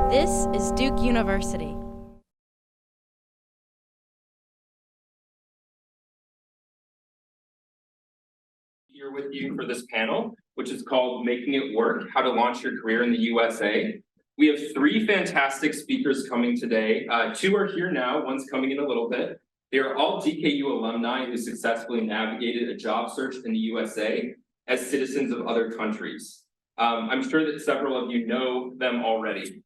This is Duke University. Here with you for this panel, which is called Making It Work, How to Launch Your Career in the USA. We have three fantastic speakers coming today. Two are here now, one's coming in a little bit. They are all DKU alumni who successfully navigated a job search in the USA as citizens of other countries. I'm sure that several of you know them already,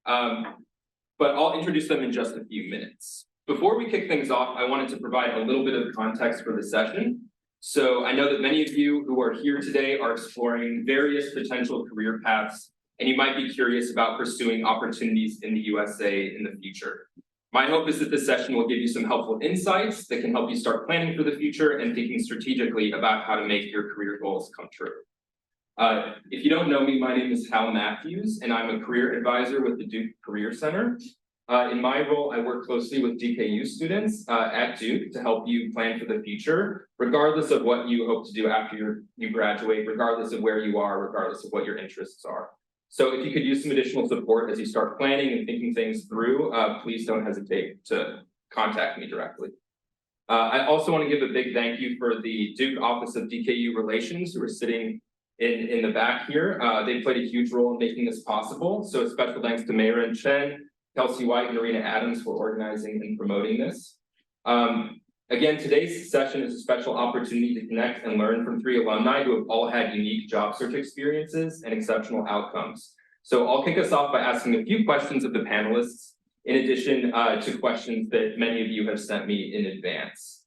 but I'll introduce them in just a few minutes. Before we kick things off, I wanted to provide a little bit of context for the session. So I know that many of you who are here today are exploring various potential career paths, and you might be curious about pursuing opportunities in the USA in the future. My hope is that this session will give you some helpful insights that can help you start planning for the future and thinking strategically about how to make your career goals come true. If you don't know me, my name is Hal Matthews, and I'm a career advisor with the Duke Career Center. In my role, I work closely with DKU students at Duke to help you plan for the future, regardless of what you hope to do after you graduate, regardless of where you are, regardless of what your interests are. So if you could use some additional support as you start planning and thinking things through, please don't hesitate to contact me directly. I also want to give a big thank you for the Duke Office of DKU Relations who are sitting in the back here. They played a huge role in making this possible. So special thanks to Mayra and Chen, Kelsey White, and Arena Adams for organizing and promoting this. Again, today's session is a special opportunity to connect and learn from three alumni who have all had unique job search experiences and exceptional outcomes. So I'll kick us off by asking a few questions of the panelists, in addition to questions that many of you have sent me in advance.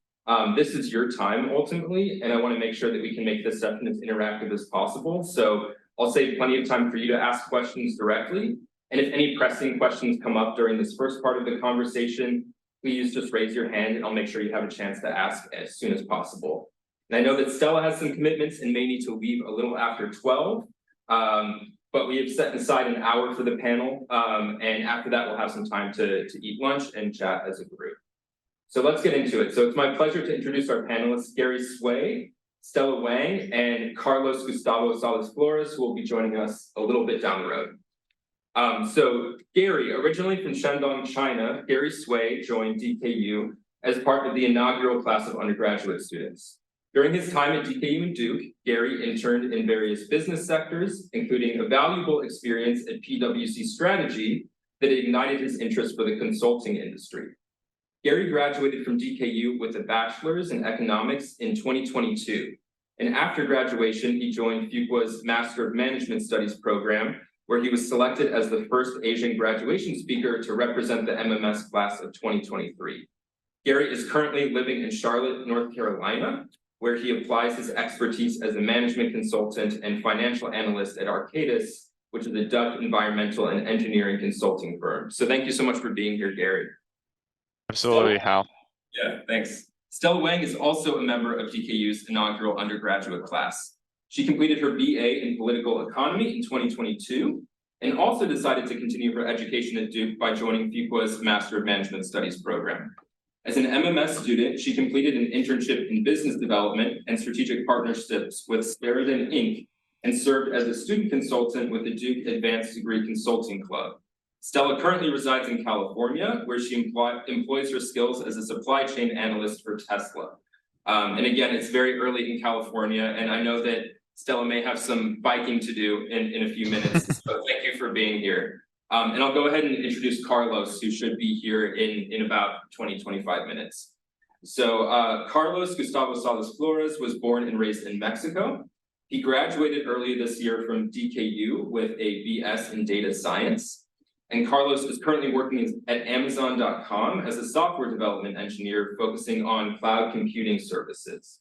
This is your time ultimately, and I want to make sure that we can make this session as interactive as possible. So I'll save plenty of time for you to ask questions directly. And if any pressing questions come up during this first part of the conversation, please just raise your hand and I'll make sure you have a chance to ask as soon as possible. And I know that Stella has some commitments and may need to leave a little after 12, but we have set aside an hour for the panel. And after that, we'll have some time to eat lunch and chat as a group. So let's get into it. So it's my pleasure to introduce our panelists, Gary Sway, Stella Wang, and Carlos Gustavo Salas Flores, who will be joining us a little bit down the road. So Gary, originally from Shandong, China, Gary Sway joined DKU as part of the inaugural class of undergraduate students. During his time at DKU and Duke, Gary interned in various business sectors, including a valuable experience at PwC Strategy that ignited his interest for the consulting industry. Gary graduated from DKU with a bachelor's in economics in 2022. And after graduation, he joined Fuqua's Master of Management Studies program, where he was selected as the first Asian graduation speaker to represent the MMS class of 2023. Gary is currently living in Charlotte, North Carolina, where he applies his expertise as a management consultant and financial analyst at Arcadis, which is a Dutch environmental and engineering consulting firm. So thank you so much for being here, Gary. Absolutely, Hal. Yeah, thanks. Stella Wang is also a member of DKU's inaugural undergraduate class. She completed her BA in political economy in 2022 and also decided to continue her education at Duke by joining Fuqua's Master of Management Studies program. As an MMS student, she completed an internship in business development and strategic partnerships with Speridan Inc. and served as a student consultant with the Duke Advanced Degree Consulting Club. Stella currently resides in California, where she employs her skills as a supply chain analyst for Tesla. And again, it's very early in California, and I know that Stella may have some biking to do in a few minutes, so thank you for being here. And I'll go ahead and introduce Carlos, who should be here in about 20-25 minutes. So Carlos Gustavo Salas Flores was born and raised in Mexico. He graduated earlier this year from DKU with a BS in data science. And Carlos is currently working at Amazon.com as a software development engineer focusing on cloud computing services.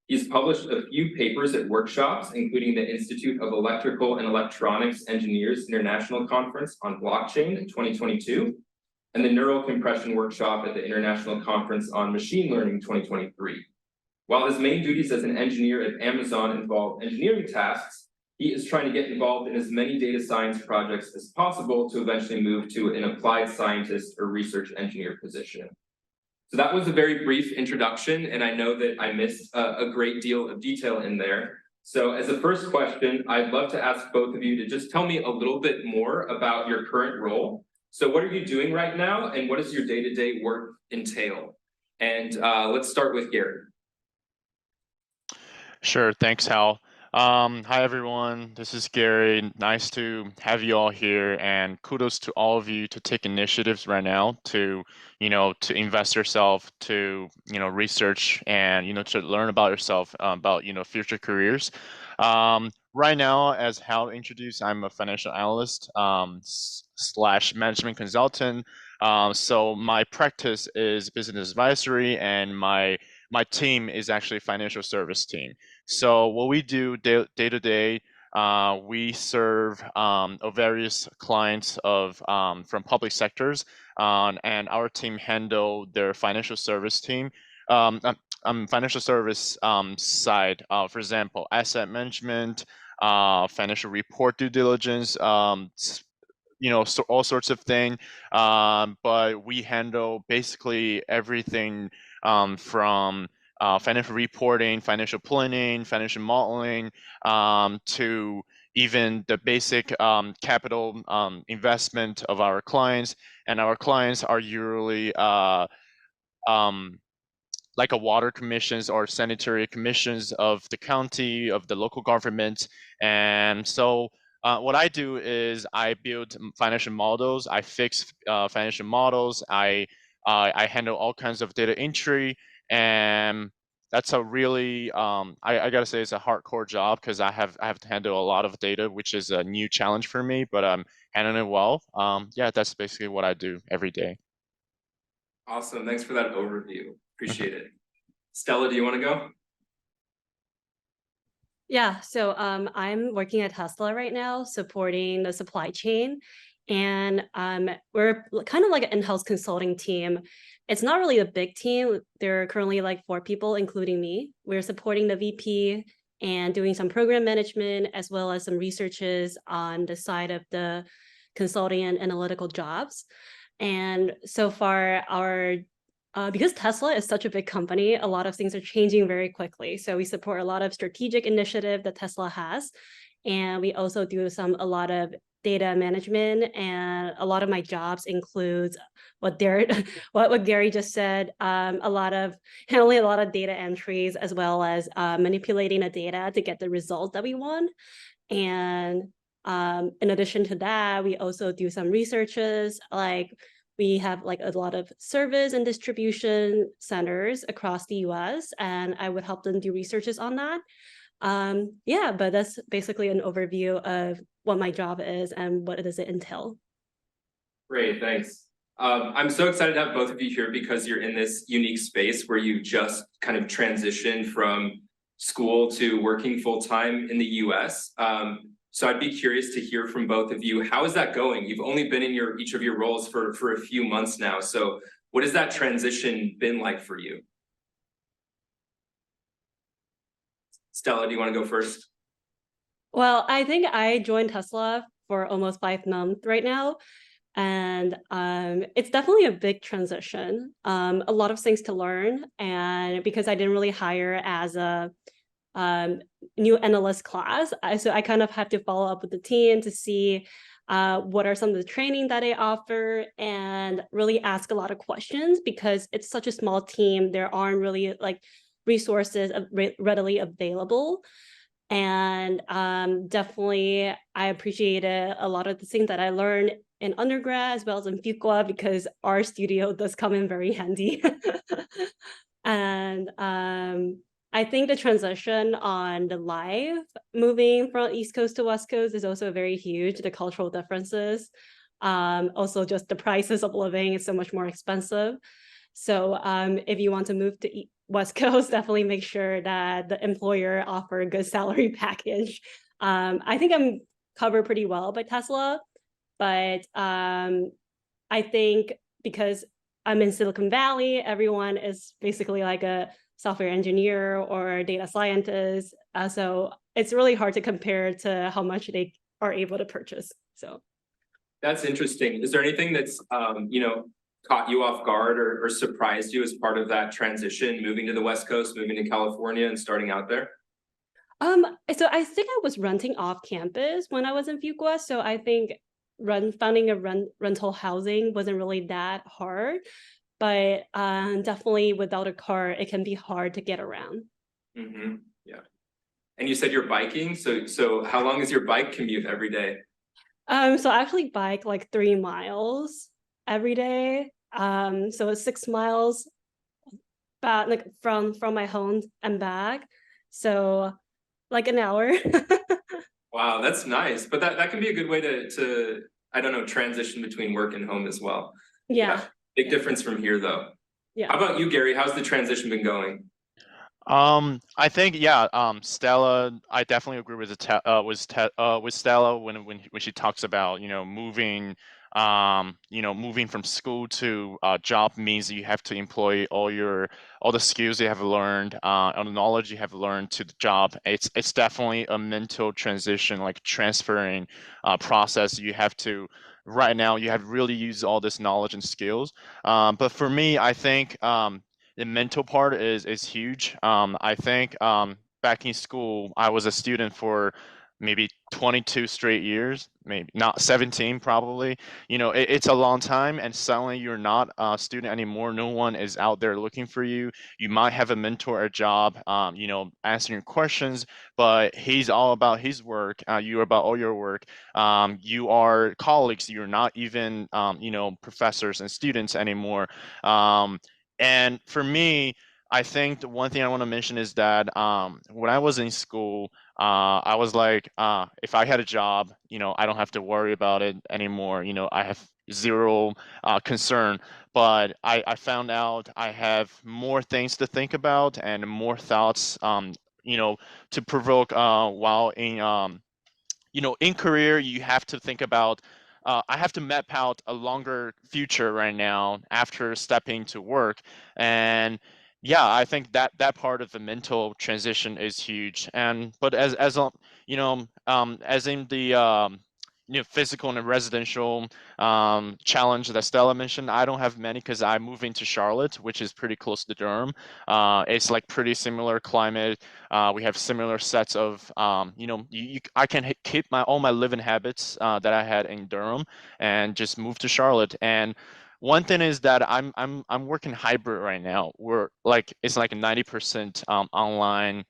He's published a few papers at workshops, including the Institute of Electrical and Electronics Engineers International Conference on Blockchain in 2022, and the Neural Compression Workshop at the International Conference on Machine Learning 2023. While his main duties as an engineer at Amazon involve engineering tasks, he is trying to get involved in as many data science projects as possible to eventually move to an applied scientist or research engineer position. So that was a very brief introduction, and I know that I missed a great deal of detail in there. So as a first question, I'd love to ask both of you to just tell me a little bit more about your current role. So what are you doing right now, and what does your day-to-day work entail? And let's start with Gary. Sure, thanks, Hal. Hi, everyone. This is Gary. Nice to have you all here, and kudos to all of you to take initiatives right now to, to invest yourself, to, research and, to learn about yourself, about, future careers. Right now, as Hal introduced, I'm a financial analyst slash management consultant. So my practice is business advisory, and my team is actually financial service team. So what we do day to day, we serve various clients of from public sectors, and our team handle their financial service team. Financial service side, for example, asset management, financial report due diligence, so all sorts of things. But we handle basically everything from financial reporting, financial planning, financial modeling, to even the basic capital investment of our clients. And our clients are usually um, like a water commissions or sanitary commissions of the county, of the local government. And so what I do is I build financial models, I fix financial models, I handle all kinds of data entry, and that's a really I gotta say it's a hardcore job because I have to handle a lot of data, which is a new challenge for me, but I'm handling it well. Yeah, that's basically what I do every day. Awesome, thanks for that overview. Appreciate it. Stella, do you want to go? Yeah, so I'm working at Tesla right now, supporting the supply chain. And we're kind of like an in-house consulting team. It's not really a big team. There are currently like 4 people, including me. We're supporting the VP and doing some program management, as well as some researches on the side of the consulting and analytical jobs. And so far, because Tesla is such a big company, a lot of things are changing very quickly. So we support a lot of strategic initiative that Tesla has. And we also do a lot of data management. And a lot of my jobs includes what Gary just said, handling a lot of data entries, as well as manipulating the data to get the result that we want. And in addition to that, we also do some researches, like we have like a lot of service and distribution centers across the US, and I would help them do researches on that. Yeah, but that's basically an overview of what my job is and what does it entail. Great, thanks. I'm so excited to have both of you here because you're in this unique space where you just kind of transitioned from school to working full-time in the US. So I'd be curious to hear from both of you. How is that going? You've only been in each of your roles for a few months now. So what has that transition been like for you? Stella, do you want to go first? Well, I think I joined Tesla for almost 5 months right now. And it's definitely a big transition. A lot of things to learn. And because I didn't really hire as a new analyst class, so I kind of had to follow up with the team to see what are some of the training that they offer, and really ask a lot of questions because it's such a small team. There aren't really like resources readily available. And definitely I appreciated a lot of the things that I learned in undergrad as well as in Fuqua, because our studio does come in very handy. And I think the transition on the life, moving from East Coast to West Coast, is also very huge, the cultural differences. Also just the prices of living is so much more expensive. So if you want to move to West Coast, definitely make sure that the employer offer a good salary package. I think I'm covered pretty well by Tesla, but I think because I'm in Silicon Valley, everyone is basically like a software engineer or a data scientist. So it's really hard to compare to how much they are able to purchase. So that's interesting. Is there anything that's caught you off guard or surprised you as part of that transition, moving to the West Coast, moving to California and starting out there? So I think I was renting off campus when I was in Fuqua. So I think finding a rental housing wasn't really that hard, but definitely without a car, it can be hard to get around. Yeah. And you said you're biking, so how long is your bike commute every day? So I actually bike like 3 miles every day. So it's 6 miles back like from my home and back. So like an hour. Wow, that's nice. But that can be a good way to I don't know, transition between work and home as well. Yeah. Yeah. Big Yeah. difference from here though. Yeah. How about you, Gary? How's the transition been going? I think yeah, Stella, I definitely agree with with Stella when she talks about, moving from school to job means you have to employ all the skills you have learned, all the knowledge you have learned to the job. It's definitely a mental transition, like transferring process. You have to right now you have really used all this knowledge and skills. But for me, I think the mental part is huge. I think back in school, I was a student for maybe 22 straight years, maybe not 17 probably. It's a long time, and suddenly you're not a student anymore. No one is out there looking for you. You might have a mentor, a job, answering your questions, but he's all about his work. You're about all your work. You are colleagues. You're not even, professors and students anymore. And for me, I think the one thing I want to mention is that when I was in school, I was like, if I had a job, I don't have to worry about it anymore. I have zero concern. But I found out I have more things to think about and more thoughts, you know, to provoke while in career, you have to think about, I have to map out a longer future right now after stepping to work. And yeah, I think that part of the mental transition is huge. And but as in the physical and residential challenge that Stella mentioned, I don't have many because I moved into Charlotte, which is pretty close to Durham. It's like pretty similar climate. We have similar sets of, I can keep all my living habits that I had in Durham and just move to Charlotte. And one thing is that I'm working hybrid right now. It's like 90% online,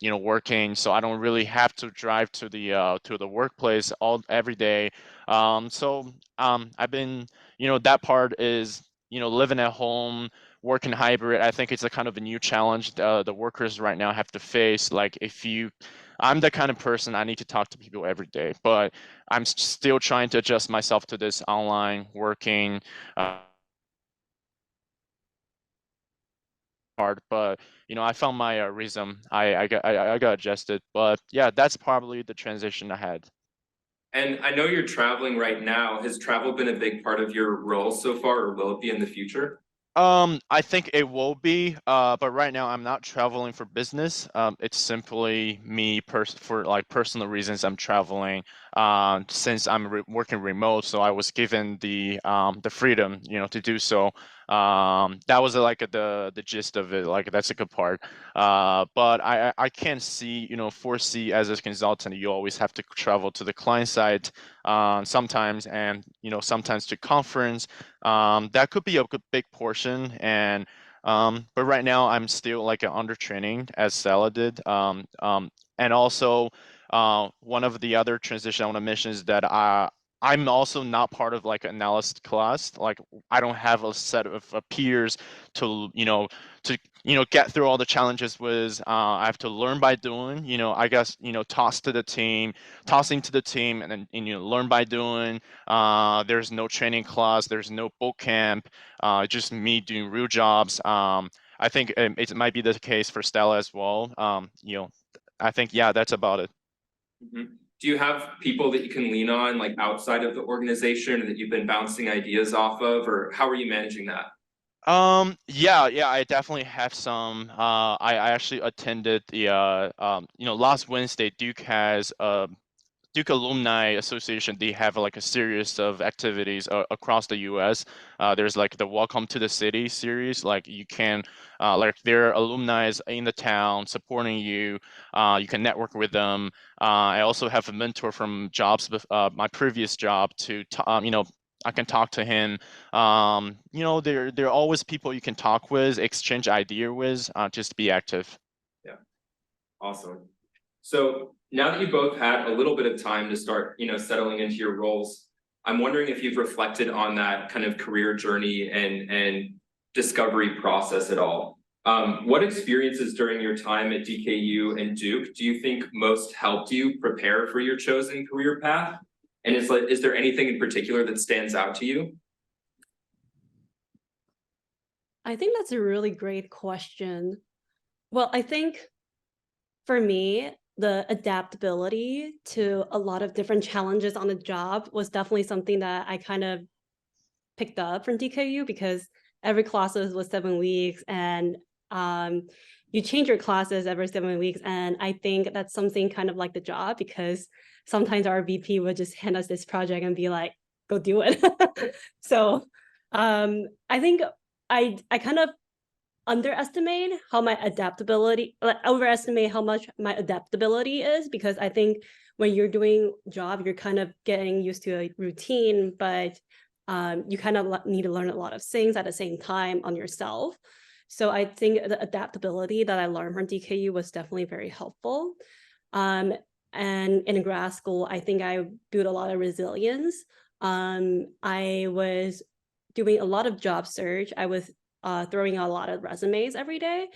working, so I don't really have to drive to the workplace every day. I've been, that part is, living at home, working hybrid. I think it's a kind of a new challenge the workers right now have to face. I'm the kind of person I need to talk to people every day, but I'm still trying to adjust myself to this online working part. But I found my rhythm. I got adjusted. But yeah, that's probably the transition I had. And I know you're traveling right now. Has travel been a big part of your role so far, or will it be in the future? I think it will be, but right now I'm not traveling for business. It's simply me for like personal reasons I'm traveling. Since I'm working remote, so I was given the freedom, to do so. That was like the gist of it. Like that's a good part. But I can't foresee as a consultant, you always have to travel to the client side, sometimes, and sometimes to conference. That could be a big portion, and but right now I'm still like an under training as Stella did. And also, one of the other transition I want to mention is that I'm also not part of like analyst class. Like I don't have a set of peers to get through all the challenges with. I have to learn by doing. I guess tossing to the team, and then learn by doing. There's no training class, there's no boot camp, just me doing real jobs. I think it might be the case for Stella as well. I think, yeah, that's about it. Mhm. Do you have people that you can lean on, like outside of the organization, that you've been bouncing ideas off of, or how are you managing that? Yeah, I definitely have some. I actually attended last Wednesday, Duke has Duke Alumni Association, they have like a series of activities across the U.S. There's like the Welcome to the City series. Like you can, like there are alumni in the town supporting you. You can network with them. I also have a mentor from my previous job I can talk to him. There are always people you can talk with, exchange idea with, just be active. Yeah, awesome. So now that you both had a little bit of time to start, settling into your roles, I'm wondering if you've reflected on that kind of career journey and discovery process at all. What experiences during your time at DKU and Duke do you think most helped you prepare for your chosen career path? And is there anything in particular that stands out to you? I think that's a really great question. Well, I think for me, the adaptability to a lot of different challenges on the job was definitely something that I kind of picked up from DKU because every classes was 7 weeks and you change your classes every 7 weeks. And I think that's something kind of like the job because sometimes our VP would just hand us this project and be like, go do it. So I think I kind of overestimate how much my adaptability is because I think when you're doing job, you're kind of getting used to a routine, but you kind of need to learn a lot of things at the same time on yourself. So I think the adaptability that I learned from DKU was definitely very helpful. And in grad school, I think I built a lot of resilience. I was doing a lot of job search. I was throwing out a lot of resumes every day.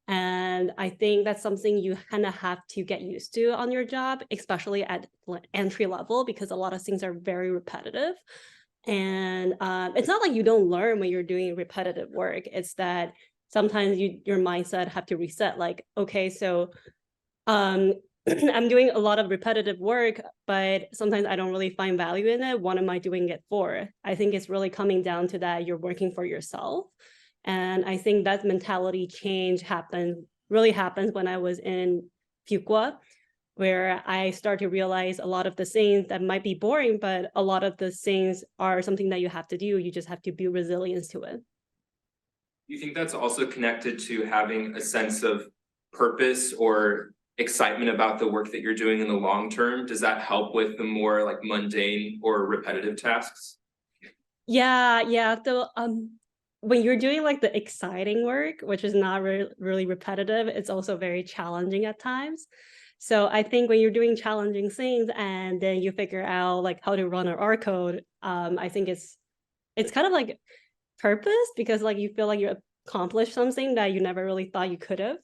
And I think that's something you kind of have to get used to on your job, especially at entry level, because a lot of things are very repetitive. And it's not like you don't learn when you're doing repetitive work. It's that sometimes your mindset have to reset. Like, okay, so I'm doing a lot of repetitive work, but sometimes I don't really find value in it. What am I doing it for? I think it's really coming down to that you're working for yourself. And I think that mentality change really happens when I was in Fuqua, where I start to realize a lot of the things that might be boring, but a lot of the things are something that you have to do. You just have to build resilience to it. Do you think that's also connected to having a sense of purpose or excitement about the work that you're doing in the long term? Does that help with the more like mundane or repetitive tasks? Yeah. So when you're doing like the exciting work, which is not really repetitive, it's also very challenging at times. So I think when you're doing challenging things and then you figure out like how to run an R code, I think it's kind of like purpose because like you feel like you accomplished something that you never really thought you could have.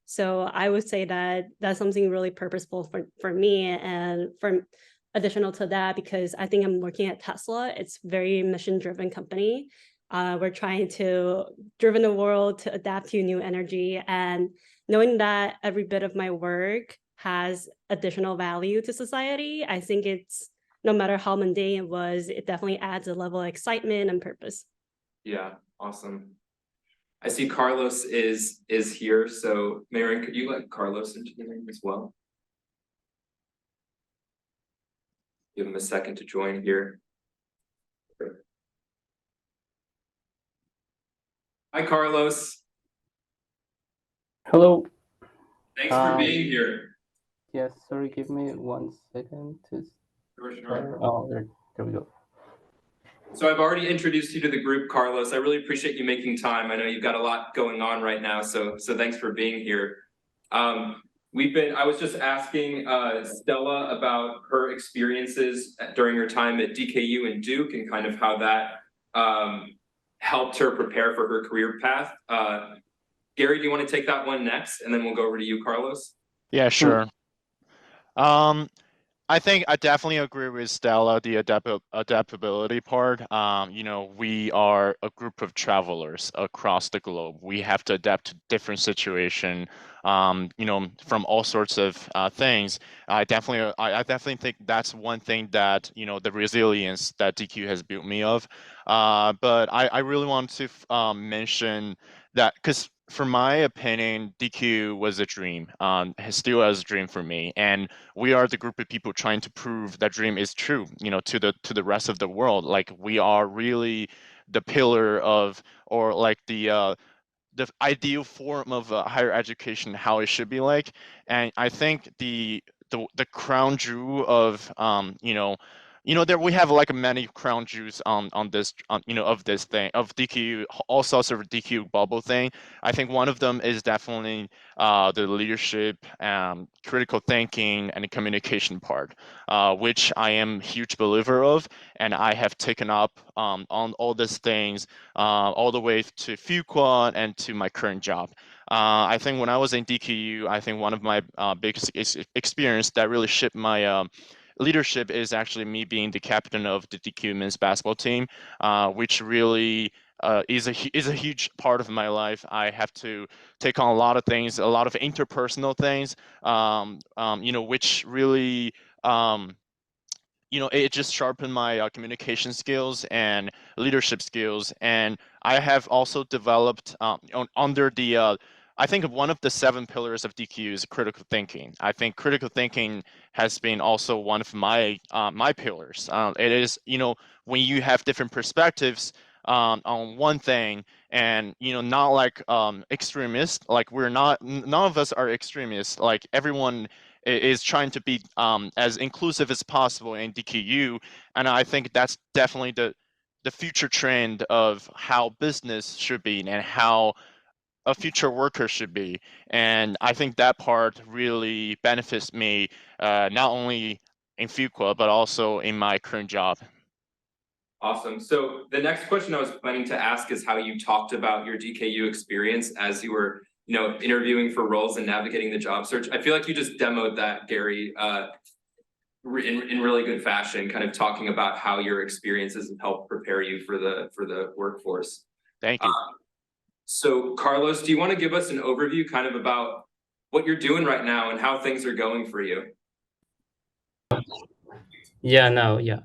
So I would say that that's something really purposeful for me. And for additional to that, because I think I'm working at Tesla, it's very mission driven company. We're trying to driven the world to adapt to new energy, and knowing that every bit of my work has additional value to society, I think it's no matter how mundane it was, it definitely adds a level of excitement and purpose. Yeah, awesome. I see Carlos is here, so Marion, could you let Carlos into the room as well? Give him a second to join here. Hi, Carlos. Hello. Thanks for being here. Yes, sorry, give me 1 second to Sure. Oh, there we go. So I've already introduced you to the group, Carlos. I really appreciate you making time. I know you've got a lot going on right now, so thanks for being here. I was just asking Stella about her experiences during her time at DKU and Duke and kind of how that helped her prepare for her career path. Gary, do you want to take that one next? And then we'll go over to you, Carlos. Yeah, sure. I think I definitely agree with Stella, the adaptability part. We are a group of travelers across the globe. We have to adapt to different situation, from all sorts of things. I definitely think that's one thing that, the resilience that DQ has built me of. But I really want to mention that because for my opinion, DQ was a dream. Still is a dream for me, and we are the group of people trying to prove that dream is true. To the rest of the world. Like we are really the pillar of, or like the ideal form of higher education, how it should be like. And I think the crown jewel of there we have like many crown jewels on this of this thing of DQ, all sorts of DQ bubble thing. I think one of them is definitely the leadership, critical thinking, and the communication part, which I am a huge believer of, and I have taken up on all these things all the way to Fuqua and to my current job. I think when I was in DQU, I think one of my biggest experience that really shaped my leadership is actually me being the captain of the DQ men's basketball team, which really is a huge part of my life. I have to take on a lot of things, a lot of interpersonal things, which really it just sharpened my communication skills and leadership skills. And I have also developed under the I think one of the 7 pillars of DQ is critical thinking. I think critical thinking has been also one of my pillars. It is, when you have different perspectives on one thing, and not like extremists. Like none of us are extremists. Like everyone is trying to be as inclusive as possible in DQU, and I think that's definitely the future trend of how business should be and how a future worker should be. And I think that part really benefits me, not only in Fuqua but also in my current job. Awesome. So the next question I was planning to ask is how you talked about your DKU experience as you were, interviewing for roles and navigating the job search. I feel like you just demoed that, Gary, in really good fashion, kind of talking about how your experiences have helped prepare you for the workforce. Thank you. So Carlos, do you want to give us an overview kind of about what you're doing right now and how things are going for you? Yeah.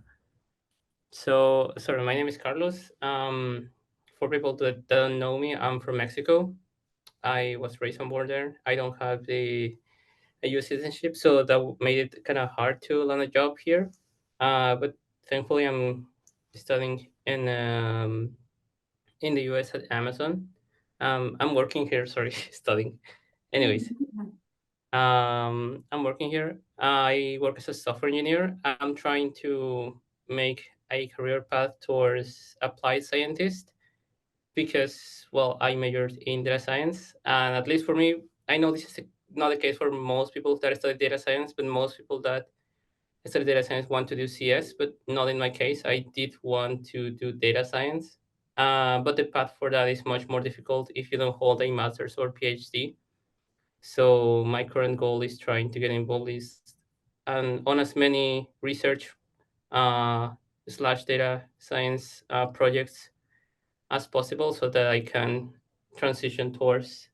So, sorry, my name is Carlos. For people that don't know me, I'm from Mexico. I was raised on board there. I don't have the EU citizenship, so that made it kind of hard to land a job here. But thankfully, I'm studying in the US at Amazon. I'm working here. Sorry, studying. Anyways, I'm working here. I work as a software engineer. I'm trying to make a career path towards applied scientist because, well, I majored in data science, and at least for me, I know this is not the case for most people that study data science, but most people that study data science want to do CS, but not in my case. I did want to do data science, but the path for that is much more difficult if you don't hold a master's or PhD. So my current goal is trying to get involved on as many research uh, slash data science projects as possible so that I can transition towards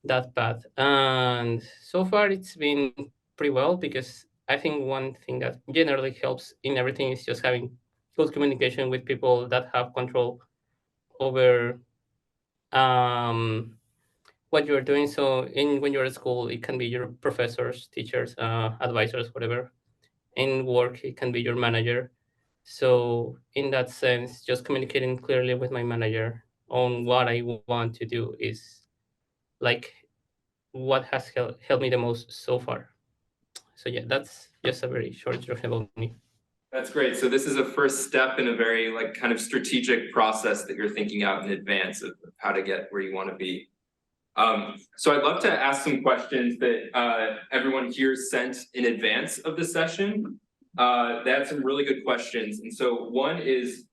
that path. And so far it's been pretty well because I think one thing that generally helps in everything is just having good communication with people that have control over what you're doing. So when you're at school, it can be your professors, teachers, advisors, whatever. In work, it can be your manager. So in that sense, just communicating clearly with my manager on what I want to do is like what has helped me the most so far. So yeah, that's just a very short introduction about me. That's great. So this is a first step in a very kind of strategic process that you're thinking out in advance of how to get where you want to be. So I'd love to ask some questions that everyone here sent in advance of the session. They had some really good questions. And so one is,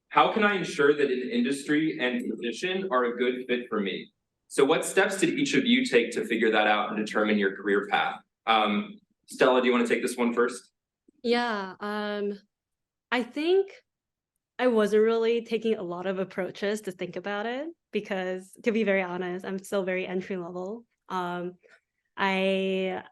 how can I ensure that an industry and position are a good fit for me? So what steps did each of you take to figure that out and determine your career path? Stella, do you want to take this one first? Yeah, I think I wasn't really taking a lot of approaches to think about it because, to be very honest, I'm still very entry level. I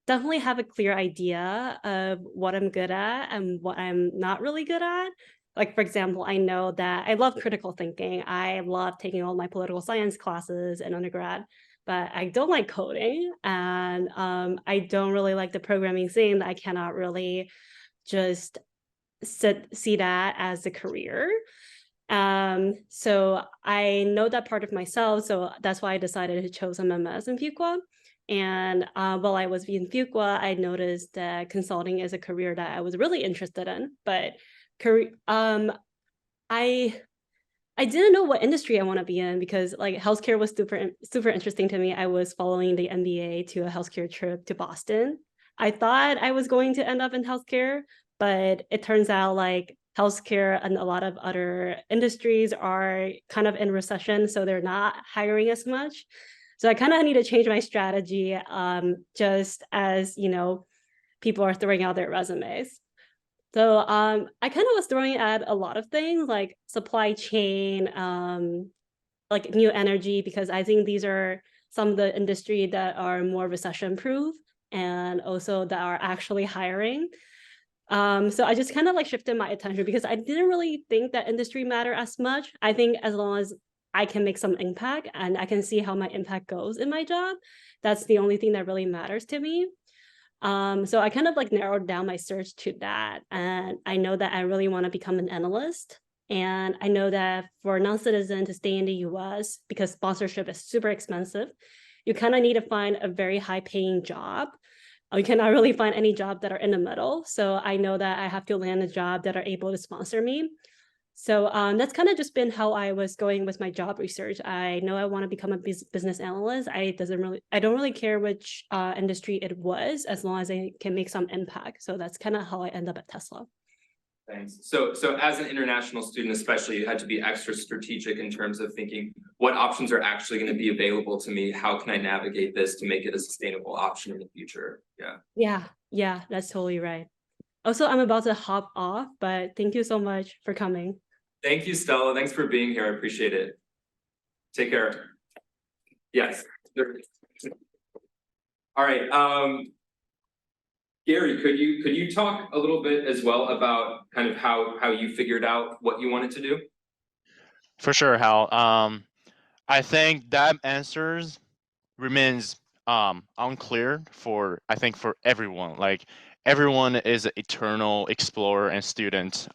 definitely have a clear idea of what I'm good at and what I'm not really good at. Like, for example, I know that I love critical thinking. I love taking all my political science classes in undergrad, but I don't like coding. And I don't really like the programming scene. I cannot really just see that as a career. So I know that part of myself. So that's why I decided to choose MMS in Fuqua. And while I was in Fuqua, I noticed that consulting is a career that I was really interested in. But I I didn't know what industry I want to be in because like healthcare was super interesting to me. I was following the MBA to a healthcare trip to Boston. I thought I was going to end up in healthcare, but it turns out like healthcare and a lot of other industries are kind of in recession, so they're not hiring as much. So I kind of need to change my strategy, just as people are throwing out their resumes. So I kind of was throwing at a lot of things like supply chain, like new energy, because I think these are some of the industry that are more recession proof and also that are actually hiring. So I just kind of like shifted my attention because I didn't really think that industry matter as much. I think as long as I can make some impact and I can see how my impact goes in my job, that's the only thing that really matters to me. So I kind of like narrowed down my search to that. And I know that I really want to become an analyst. And I know that for a non-citizen to stay in the US, because sponsorship is super expensive, you kind of need to find a very high paying job. You cannot really find any job that are in the middle. So I know that I have to land a job that are able to sponsor me. So that's kind of just been how I was going with my job research. I know I want to become a business analyst. I don't really care which industry it was, as long as I can make some impact. So that's kind of how I end up at Tesla. Thanks. So as an international student, especially, you had to be extra strategic in terms of thinking what options are actually going to be available to me. How can I navigate this to make it a sustainable option in the future? Yeah, that's totally right. Also, I'm about to hop off, but thank you so much for coming. Thank you, Stella. Thanks for being here. I appreciate it. Take care. Yes. All right. Gary, could you talk a little bit as well about kind of how you figured out what you wanted to do? For sure, Hal. I think that answers remains unclear for for everyone. Like everyone is an eternal explorer and student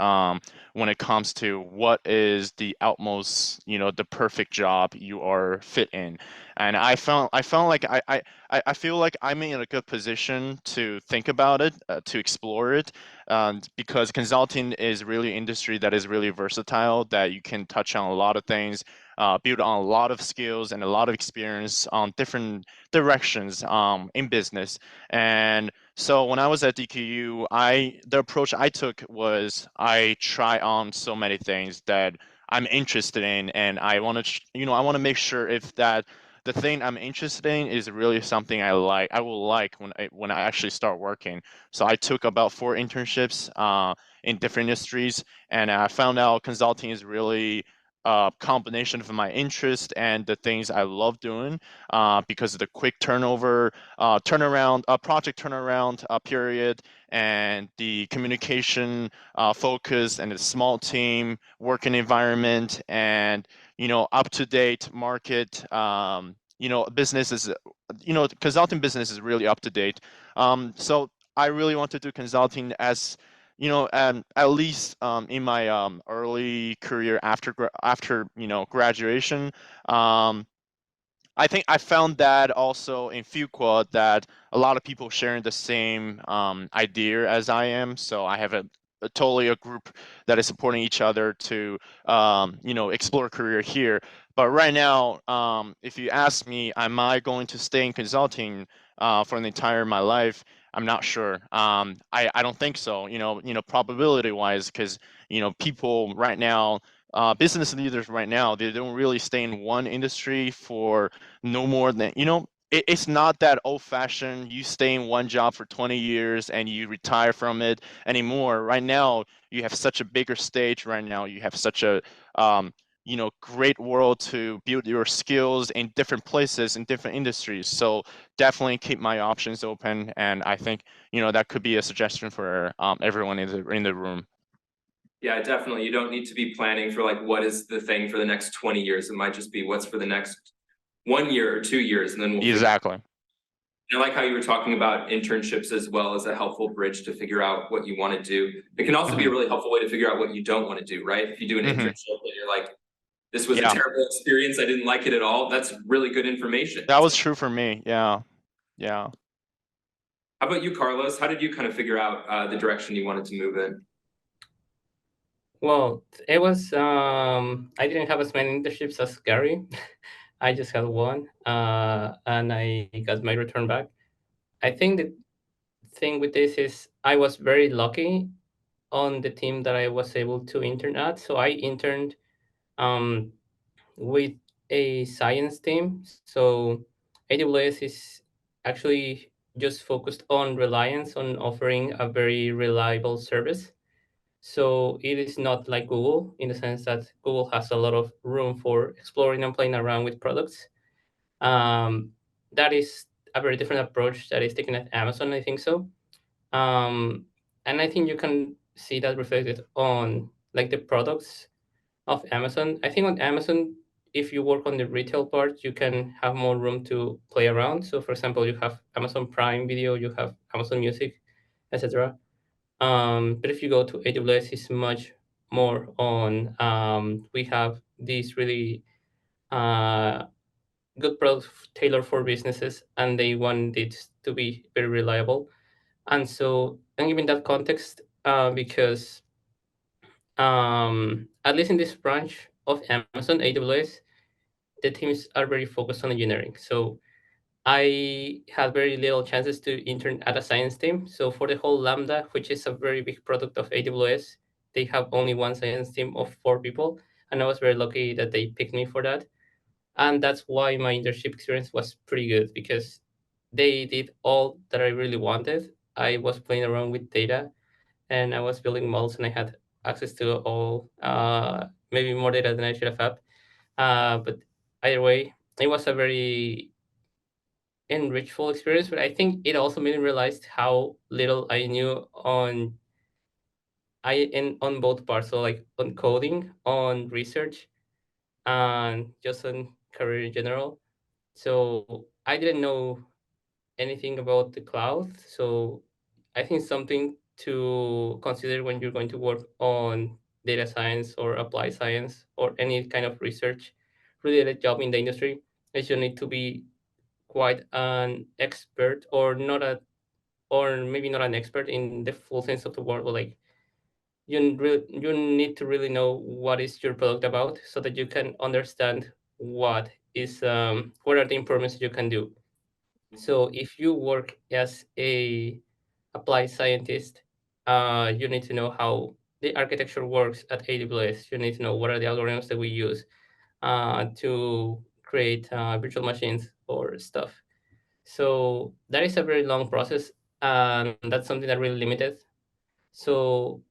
when it comes to what is the utmost, the perfect job you are fit in. And I found like I feel like I'm in a good position to think about it, to explore it, because consulting is really industry that is really versatile, that you can touch on a lot of things, build on a lot of skills and a lot of experience on different directions in business. And so when I was at DKU, the approach I took was I try on so many things that I'm interested in, and I want to, I want to make sure if that the thing I'm interested in is really something I will like when I actually start working. So I took about 4 internships in different industries, and I found out consulting is really combination of my interest and the things I love doing, because of the quick turnaround, project turnaround period, and the communication focus, and the small team working environment, and up to date market. Business is, consulting business is really up to date. So I really want to do consulting as at least in my early career after graduation. I think I found that also in Fuqua that a lot of people sharing the same idea as I am. So I have totally a group that is supporting each other to explore career here. But right now, if you ask me, am I going to stay in consulting for the entire my life? I'm not sure. I don't think so. Probability wise, because people right now, business leaders right now, they don't really stay in one industry for no more than it's not that old fashioned you stay in one job for 20 years and you retire from it anymore. Right now you have such a bigger stage. Right now you have such a great world to build your skills in different places in different industries. So definitely keep my options open, and I think that could be a suggestion for everyone in the room. Yeah, definitely. You don't need to be planning for like what is the thing for the next 20 years. It might just be what's for the next 1 year or 2 years, and then we'll figure. Exactly. I like how you were talking about internships as well as a helpful bridge to figure out what you want to do. It can also be a really helpful way to figure out what you don't want to do, right? If you do an internship and you're like, this was a Yeah, terrible experience, I didn't like it at all, that's really good information. that was true for me. Yeah. Yeah. How about you, Carlos? How did you kind of figure out the direction you wanted to move in? Well, it was I didn't have as many internships as Gary. I just had one, and I got my return back. I think the thing with this is I was very lucky on the team that I was able to intern at. So I interned um, with a science team. So AWS is actually just focused on reliance on offering a very reliable service. So it is not like Google in the sense that Google has a lot of room for exploring and playing around with products. Um, that is a very different approach that is taken at Amazon, I think so. And I think you can see that reflected on like the products of Amazon. I think on Amazon, if you work on the retail part, you can have more room to play around. So, for example, you have Amazon Prime Video, you have Amazon Music, etc. But if you go to AWS, it's much more on. We have these really uh, good products tailored for businesses, and they want it to be very reliable. And so, and given that context, because at least in this branch of Amazon AWS, the teams are very focused on engineering. So I had very little chances to intern at a science team. So for the whole Lambda, which is a very big product of AWS, they have only one science team of 4 people. And I was very lucky that they picked me for that. And that's why my internship experience was pretty good because they did all that I really wanted. I was playing around with data and I was building models and I had access to all, maybe more data than I should have had. But either way, it was a very enrichful experience, but I think it also made me realize how little I knew on both parts. So like on coding, on research, and just on career in general. So I didn't know anything about the cloud. So I think something to consider when you're going to work on data science or applied science or any kind of research related job in the industry is you need to be quite an expert or not a or maybe not an expert in the full sense of the word, but like you need to really know what is your product about so that you can understand what are the improvements you can do. So if you work as a applied scientist, you need to know how the architecture works at AWS. You need to know what are the algorithms that we use to create virtual machines or stuff. So that is a very long process, and that's something that really limited. So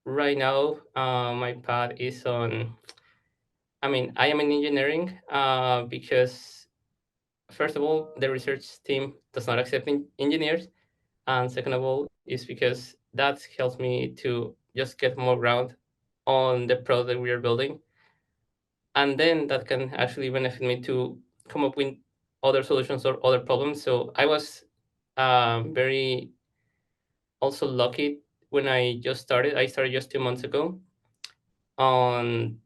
right now, my path is on. I mean, I am in engineering because first of all, the research team does not accept engineers, and second of all, is because that helps me to just get more ground on the product that we are building, and then that can actually benefit me to come up with other solutions or other problems. So I was very also lucky when I just started. I started just 2 months ago on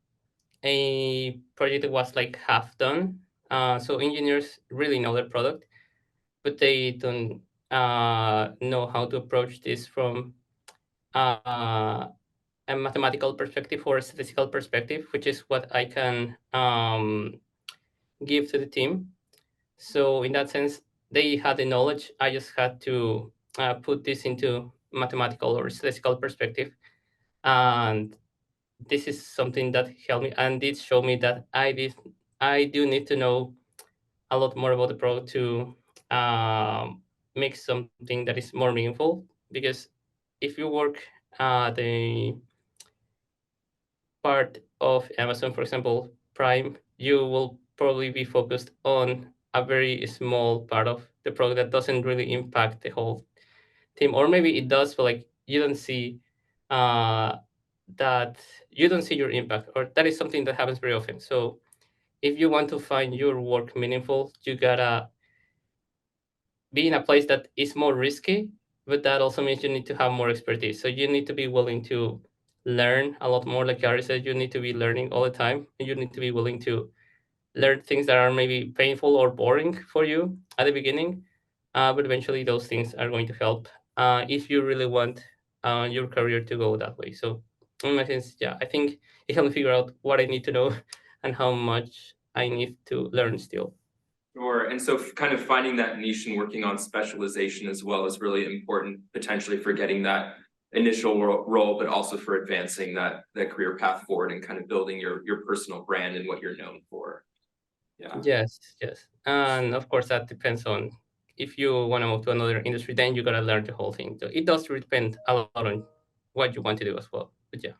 a project that was like half done. So engineers really know their product, but they don't know how to approach this from uh, a mathematical perspective or a statistical perspective, which is what I can give to the team. So in that sense, they had the knowledge. I just had to put this into mathematical or statistical perspective, and this is something that helped me and did show me that I do need to know a lot more about the product to make something that is more meaningful. Because if you work the part of Amazon, for example, Prime, you will probably be focused on a very small part of the product that doesn't really impact the whole team, or maybe it does, but like you don't see uh, that you don't see your impact, or that is something that happens very often. So if you want to find your work meaningful, you gotta be in a place that is more risky, but that also means you need to have more expertise. So you need to be willing to learn a lot more. Like Gary said, you need to be learning all the time, and you need to be willing to learn things that are maybe painful or boring for you at the beginning, but eventually those things are going to help if you really want your career to go that way. So in my sense, yeah, I think it helped me figure out what I need to know and how much I need to learn still. Sure. And so kind of finding that niche and working on specialization as well is really important, potentially for getting that initial role, but also for advancing that career path forward and kind of building your personal brand and what you're known for. Yeah. Yes, yes. And of course, that depends on if you want to move to another industry, then you got to learn the whole thing. So it does depend a lot on what you want to do as well. But yeah.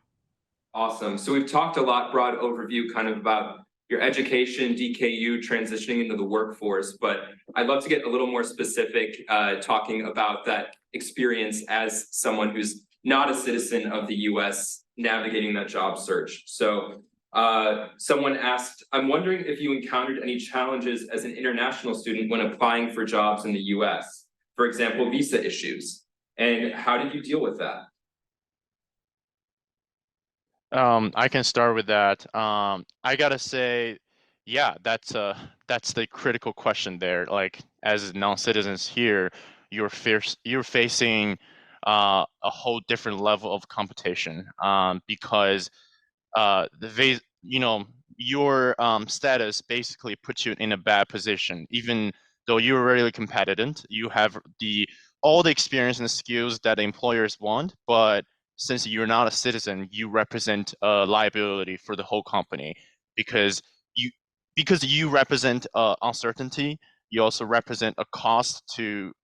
Awesome. So we've talked a lot, broad overview kind of about your education, DKU, transitioning into the workforce, but I'd love to get a little more specific, talking about that experience as someone who's not a citizen of the US navigating that job search. So someone asked, I'm wondering if you encountered any challenges as an international student when applying for jobs in the US, for example, visa issues, and how did you deal with that? I can start with that. I gotta say, yeah, that's the critical question there. Like, as non-citizens here, you're facing a whole different level of competition, because your status basically puts you in a bad position. Even though you're really competitive, you have all the experience and skills that employers want, but since you're not a citizen, you represent a liability for the whole company, because you you represent uncertainty. You also represent a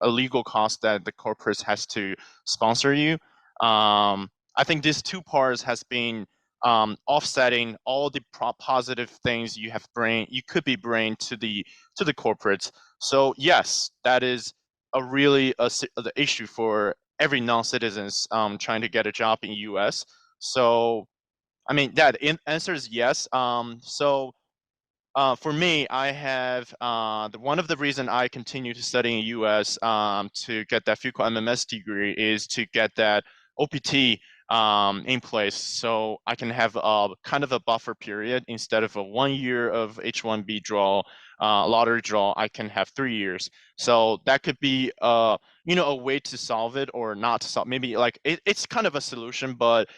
legal cost that the corporate has to sponsor you. I think these two parts has been offsetting all the positive things you could be bringing to the corporates. So yes, that is the issue for every non-citizens trying to get a job in US. So I mean that answer is yes. For me, I have one of the reason I continue to study in US to get that FUCO MMS degree is to get that OPT in place, so I can have kind of a buffer period. Instead of a 1 year of H1B draw, lottery draw, I can have 3 years. So that could be a way to solve it, or not to solve. Maybe like it's kind of a solution, but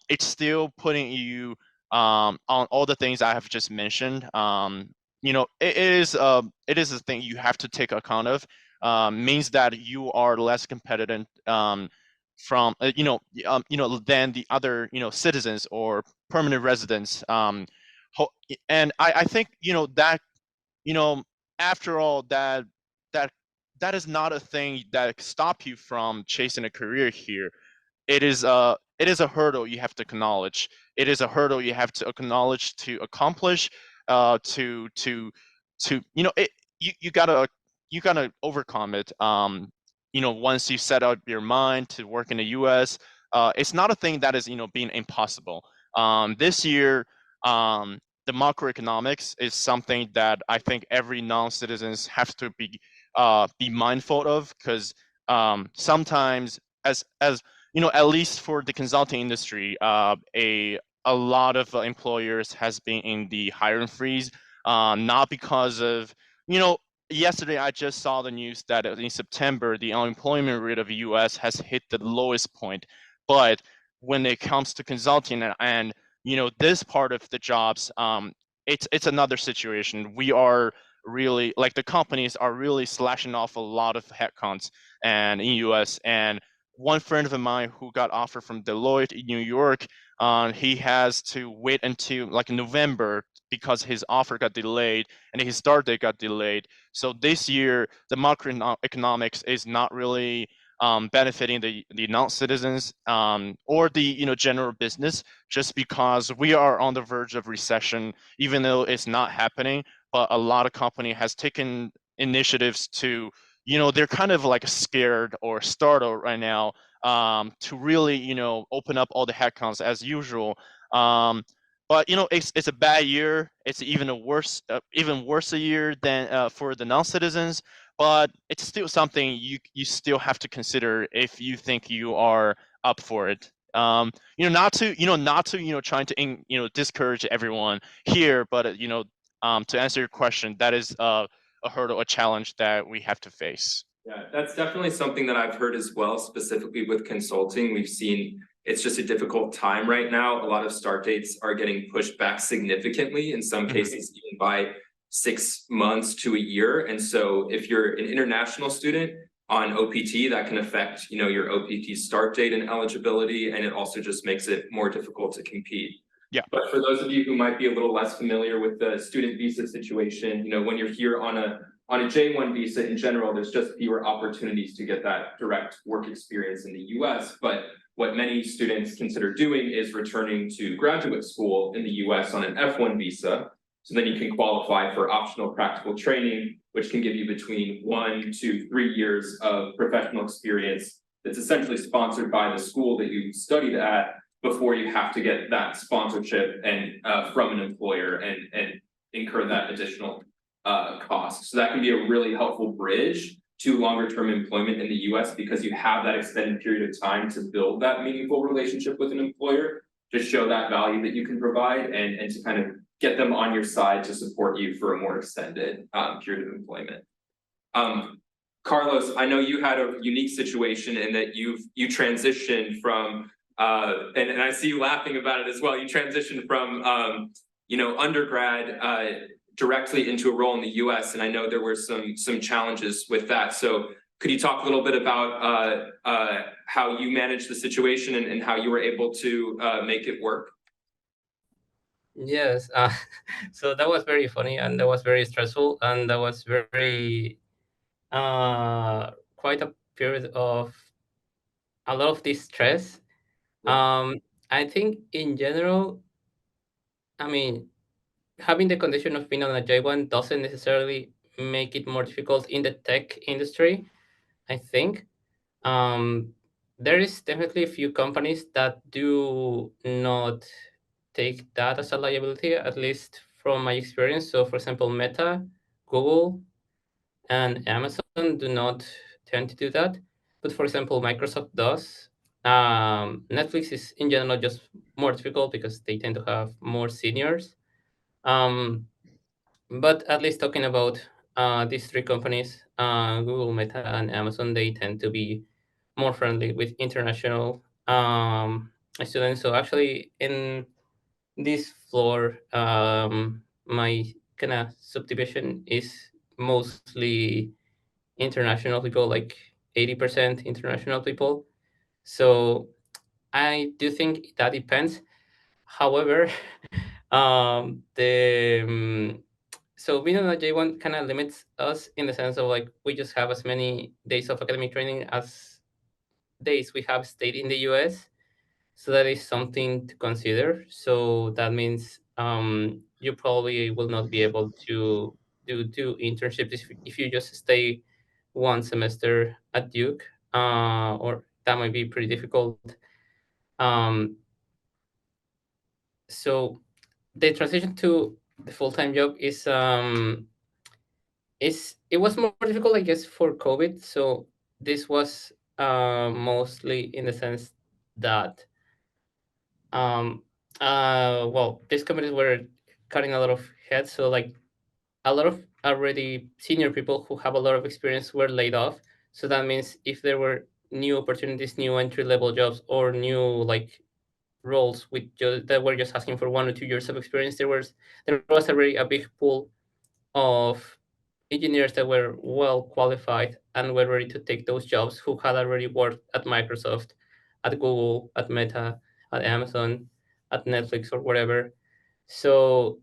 it's still putting you on all the things I have just mentioned. It is a thing you have to take account of. Means that you are less competitive from than the other citizens or permanent residents. And I think that after all, that that is not a thing that stop you from chasing a career here. It is a hurdle you have to acknowledge. It is a hurdle you have to acknowledge to accomplish. You gotta overcome it. Once you set out your mind to work in the U.S., it's not a thing that is being impossible. This year, the macroeconomics is something that I think every non-citizens have to be mindful of, because sometimes as at least for the consulting industry, a lot of employers has been in the hiring freeze, not because of yesterday I just saw the news that in September the unemployment rate of the U.S. has hit the lowest point, but when it comes to consulting and this part of the jobs, it's another situation. We are really, like, the companies are really slashing off a lot of headcounts and in US. And one friend of mine who got offered from Deloitte in New York, he has to wait until like November because his offer got delayed and his start date got delayed. So this year, the macroeconomics is not really benefiting the non-citizens or the general business, just because we are on the verge of recession, even though it's not happening. But a lot of company has taken initiatives to they're kind of like scared or startled right now to really, open up all the headcounts as usual. But it's a bad year. It's even worse a year than for the non-citizens. But it's still something you still have to consider if you think you are up for it. Not to trying to discourage everyone here, but to answer your question, that is a hurdle, a challenge that we have to face. Yeah, that's definitely something that I've heard as well, specifically with consulting. We've seen it's just a difficult time right now. A lot of start dates are getting pushed back significantly, in some cases even by 6 months to a year. And so if you're an international student on OPT, that can affect, your OPT start date and eligibility, and it also just makes it more difficult to compete. Yeah. But for those of you who might be a little less familiar with the student visa situation, when you're here on a J1 visa in general, there's just fewer opportunities to get that direct work experience in the US. But what many students consider doing is returning to graduate school in the US on an F1 visa. So then you can qualify for optional practical training, which can give you between 1 to 3 years of professional experience that's essentially sponsored by the school that you studied at before you have to get that sponsorship and from an employer and incur that additional cost. So that can be a really helpful bridge to longer term employment in the US, because you have that extended period of time to build that meaningful relationship with an employer, to show that value that you can provide, and to kind of get them on your side to support you for a more extended period of employment. Carlos, I know you had a unique situation in that you transitioned from and I see you laughing about it as well. You transitioned from undergrad directly into a role in the US, and I know there were some challenges with that. So could you talk a little bit about how you managed the situation and how you were able to make it work? Yes, so that was very funny, and that was very stressful, and that was very quite a period of a lot of distress. I think in general, I mean, having the condition of being on a J1 doesn't necessarily make it more difficult in the tech industry, I think. Um, there is definitely a few companies that do not take that as a liability, at least from my experience. So, for example, Meta, Google, and Amazon do not tend to do that. But for example, Microsoft does. Netflix is in general just more difficult because they tend to have more seniors. Um, but at least talking about these three companies, Google, Meta, and Amazon, they tend to be more friendly with international students. So actually, in this floor, my kind of subdivision is mostly international people, like 80% international people. So I do think that depends. However, so being on a J1 kind of limits us in the sense of like we just have as many days of academic training as days we have stayed in the US. So that is something to consider. So that means you probably will not be able to do internships if you just stay one semester at Duke, or that might be pretty difficult. Um, so the transition to the full-time job is it was more difficult, I guess, for COVID. So this was mostly in the sense that well, these companies were cutting a lot of heads, so like a lot of already senior people who have a lot of experience were laid off. So that means if there were new opportunities, new entry level jobs, or new like roles that were just asking for 1 or 2 years of experience, there was already a big pool of engineers that were well qualified and were ready to take those jobs, who had already worked at Microsoft, at Google, at Meta, at Amazon, at Netflix, or whatever. So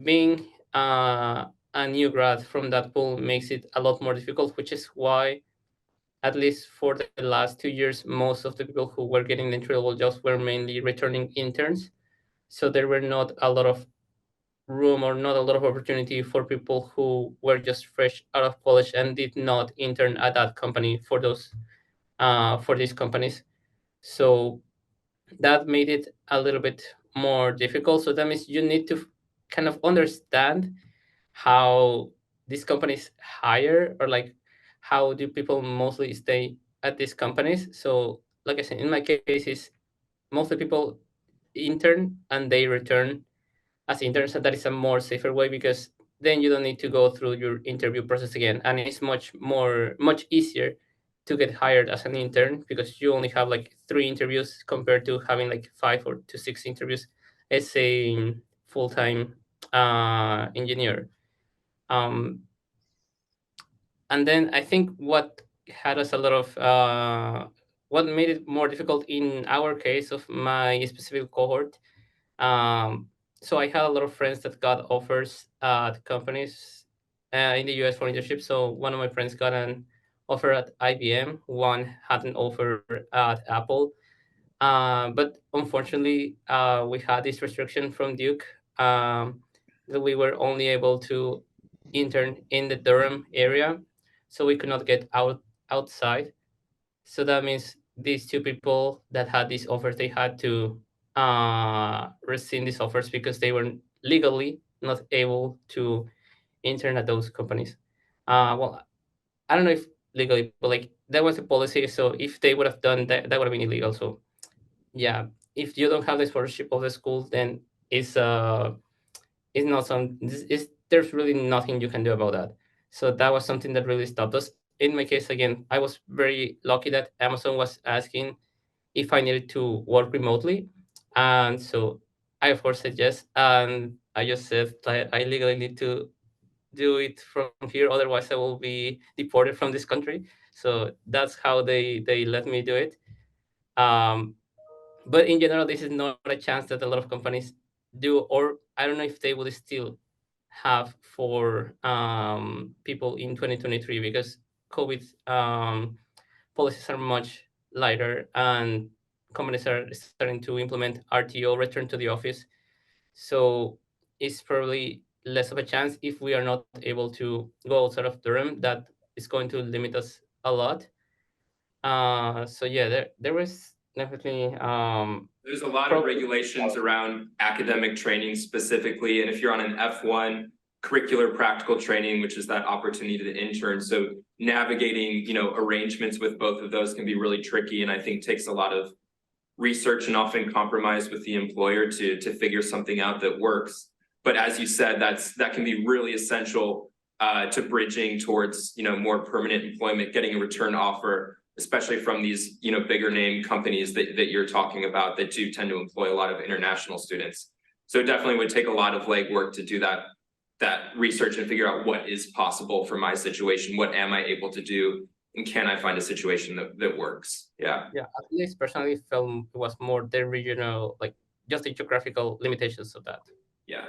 being a new grad from that pool makes it a lot more difficult, which is why, at least for the last 2 years, most of the people who were getting entry level jobs were mainly returning interns. So there were not a lot of room or not a lot of opportunity for people who were just fresh out of college and did not intern at that company for these companies. So that made it a little bit more difficult. So that means you need to kind of understand how these companies hire, or like how do people mostly stay at these companies. So like I said, in my case is mostly people intern and they return as interns, and that is a more safer way, because then you don't need to go through your interview process again, and it's much easier to get hired as an intern because you only have like 3 interviews compared to having like 5 or 6 interviews as a full-time engineer. um, and then I think what had us a lot of what made it more difficult in our case of my specific cohort. So I had a lot of friends that got offers at companies in the US for internship. So one of my friends got an offer at IBM, one had an offer at Apple. But unfortunately, we had this restriction from Duke, that we were only able to intern in the Durham area, so we could not get outside. So that means these 2 people that had these offers, they had to rescind these offers because they were legally not able to intern at those companies. Well, I don't know if legally, but like that was a policy. So if they would have done that, that would have been illegal. So yeah, if you don't have the scholarship of the school, then it's not there's really nothing you can do about that. So that was something that really stopped us. In my case, again, I was very lucky that Amazon was asking if I needed to work remotely, and so I of course said yes, and I just said that I legally need to do it from here, otherwise I will be deported from this country. So that's how they let me do it. Um, but in general, this is not a chance that a lot of companies do, or I don't know if they will still have for people in 2023, because COVID policies are much lighter and companies are starting to implement RTO, return to the office. So it's probably less of a chance if we are not able to go outside of Durham. That is going to limit us a lot. So yeah, there was definitely There's a lot of regulations around academic training specifically, and if you're on an F1 curricular practical training, which is that opportunity to intern, so navigating, arrangements with both of those can be really tricky, and I think takes a lot of research and often compromise with the employer to figure something out that works. But as you said, that can be really essential to bridging towards more permanent employment, getting a return offer, especially from these bigger name companies that you're talking about that do tend to employ a lot of international students. So it definitely would take a lot of legwork to do that research and figure out what is possible for my situation, what am I able to do, and can I find a situation that works? Yeah. Yeah, at least personally felt it was more the regional, like just the geographical limitations of that. Yeah.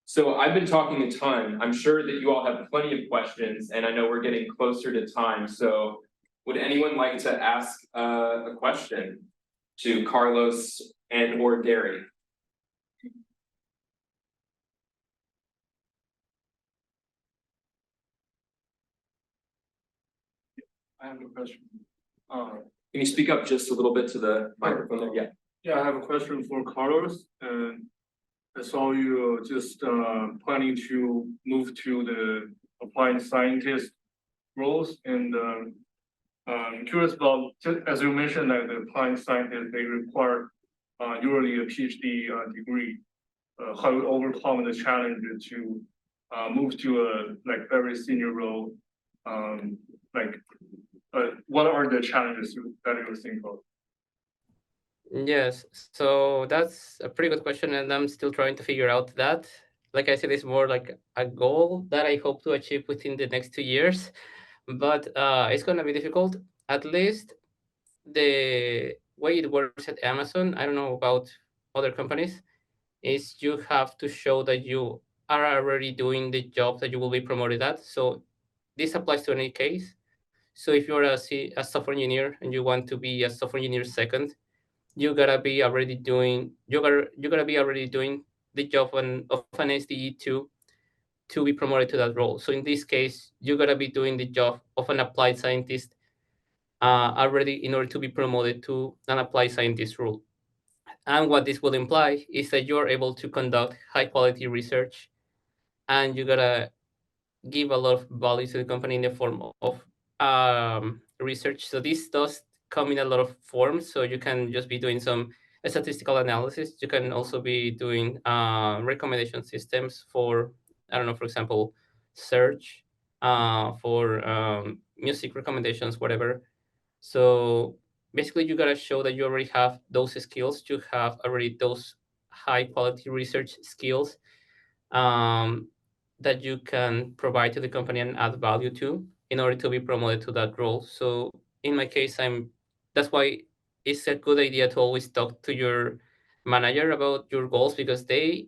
So I've been talking a ton. I'm sure that you all have plenty of questions, and I know we're getting closer to time. So would anyone like to ask a question to Carlos and or Gary? I have a question. Can you speak up just a little bit to the microphone there? Yeah. Yeah, I have a question for Carlos, and I saw you just planning to move to the applied scientist roles, and I'm curious about, as you mentioned, that the applied scientists, they require usually a PhD degree. How you overcome the challenge to move to a very senior role? What are the challenges that you think of? Yes, so that's a pretty good question, and I'm still trying to figure out that. Like I said, it's more like a goal that I hope to achieve within the next 2 years, but it's gonna be difficult. At least the way it works at Amazon, I don't know about other companies, is you have to show that you are already doing the job that you will be promoted at. So this applies to any case. So if you're a software engineer and you want to be a software engineer second, you gotta be already doing the job of an SDE to be promoted to that role. So in this case, you're gonna be doing the job of an applied scientist already in order to be promoted to an applied scientist role. And what this will imply is that you're able to conduct high quality research, and you gotta give a lot of value to the company in the form of research. So this does come in a lot of forms. So you can just be doing some statistical analysis. You can also be doing recommendation systems for, I don't know, for example, search, for music recommendations, whatever. So basically, you gotta show that you already have those skills. You have already those high quality research skills, um, that you can provide to the company and add value to in order to be promoted to that role. So in my case, that's why it's a good idea to always talk to your manager about your goals, because they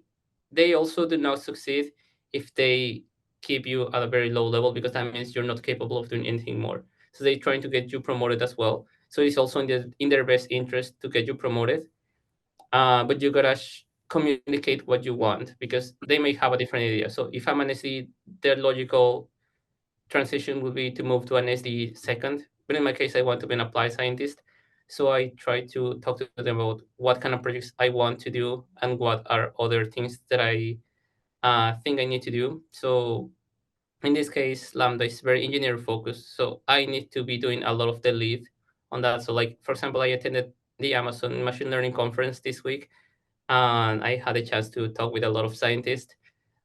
also do not succeed if they keep you at a very low level, because that means you're not capable of doing anything more. So they're trying to get you promoted as well. So it's also in their best interest to get you promoted. But you gotta communicate what you want, because they may have a different idea. So if I'm an SDE, their logical transition would be to move to an SDE second. But in my case, I want to be an applied scientist. So I try to talk to them about what kind of projects I want to do and what are other things that I think I need to do. So in this case, Lambda is very engineer focused. So I need to be doing a lot of the lead on that. So like, for example, I attended the Amazon Machine Learning Conference this week, and I had a chance to talk with a lot of scientists,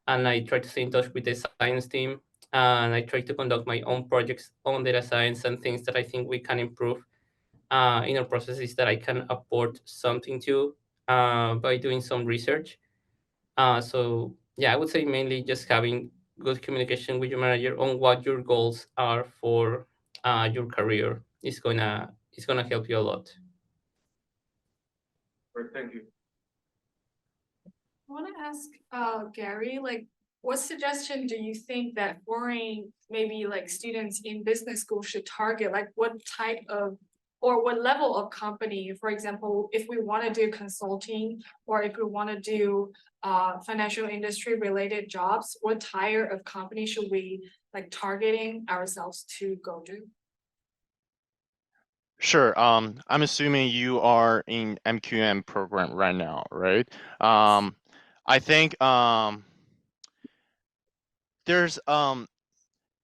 and I tried to stay in touch with the science team, and I tried to conduct my own projects on data science and things that I think we can improve in our processes, that I can apport something to by doing some research. So yeah, I would say mainly just having good communication with your manager on what your goals are for your career is gonna help you a lot. Right, thank you. I want to ask Gary, like, what suggestion do you think that foreign, maybe like students in business school should target? Like, what type of or what level of company? For example, if we want to do consulting, or if we want to do financial industry related jobs, what type of company should we like targeting ourselves to go to? Sure. I'm assuming you are in MQM program right now, right? I think there's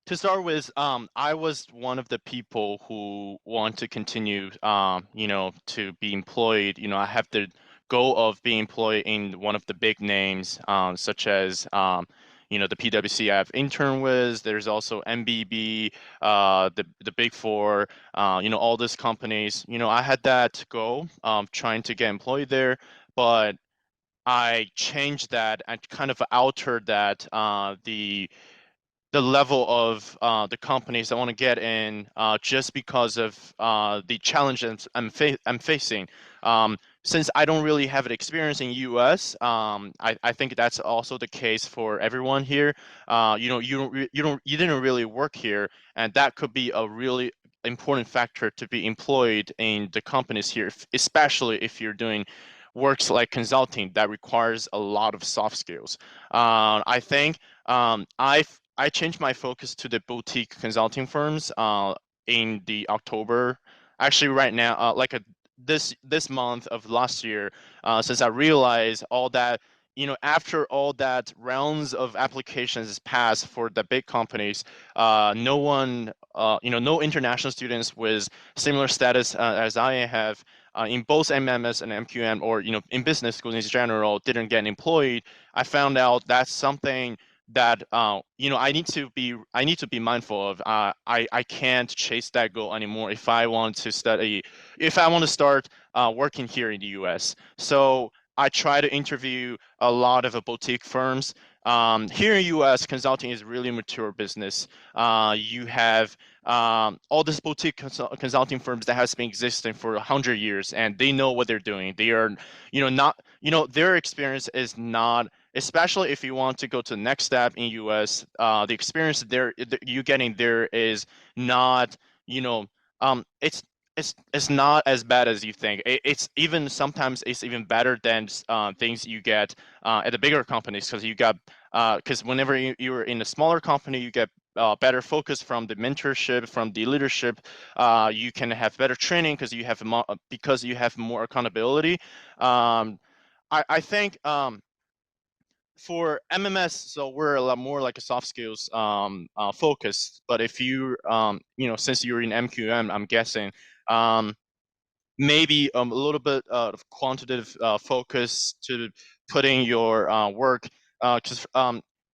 to start with, I was one of the people who want to continue, to be employed. I have the goal of being employed in one of the big names, such as, the PwC I've interned with. There's also MBB, the Big Four, all these companies. I had that goal, trying to get employed there, but I changed that and kind of altered that, the level of the companies I want to get in, just because of the challenges I'm facing. Since I don't really have an experience in U.S., I think that's also the case for everyone here. You didn't really work here, and that could be a really important factor to be employed in the companies here, especially if you're doing works like consulting that requires a lot of soft skills. I think I changed my focus to the boutique consulting firms in the October. Actually, right now, this month of last year, since I realized all that, after all that rounds of applications is passed for the big companies, no one, no international students with similar status as I have in both MMS and MQM, or in business schools in general, didn't get employed. I found out that's something that I need to be mindful of. I can't chase that goal anymore if I want to study, if I want to start working here in the U.S. So I try to interview a lot of boutique firms. Here in U.S., consulting is really mature business. You have all these boutique consulting firms that has been existing for 100 years, and they know what they're doing. They are, not, their experience is not, especially if you want to go to the next step in US, the experience there you getting there is not, it's it's not as bad as you think. It's even sometimes it's even better than things you get at the bigger companies, because you got because whenever you're in a smaller company, you get better focus from the mentorship, from the leadership. You can have better training because you have more accountability. I think for MMS, so we're a lot more like a soft skills focus. But if you since you're in MQM, I'm guessing maybe a little bit of quantitative focus to putting your work, because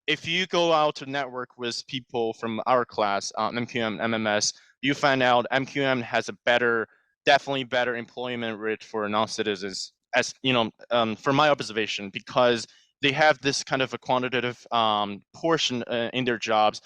if you go out to network with people from our class, MQM, MMS, you find out MQM has a definitely better employment rate for non-citizens, as from my observation, because they have this kind of a quantitative portion in their jobs.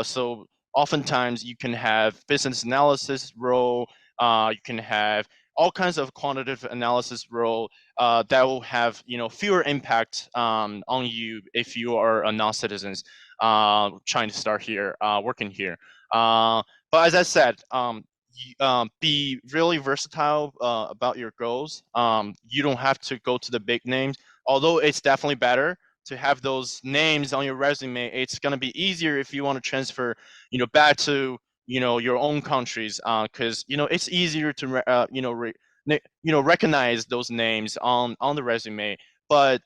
So oftentimes you can have business analysis role, you can have all kinds of quantitative analysis role that will have fewer impact on you if you are a non-citizens trying to start here, working here. But as I said, be really versatile about your goals. You don't have to go to the big names, although it's definitely better to have those names on your resume. It's going to be easier if you want to transfer back to your own countries, because it's easier to recognize those names on the resume. But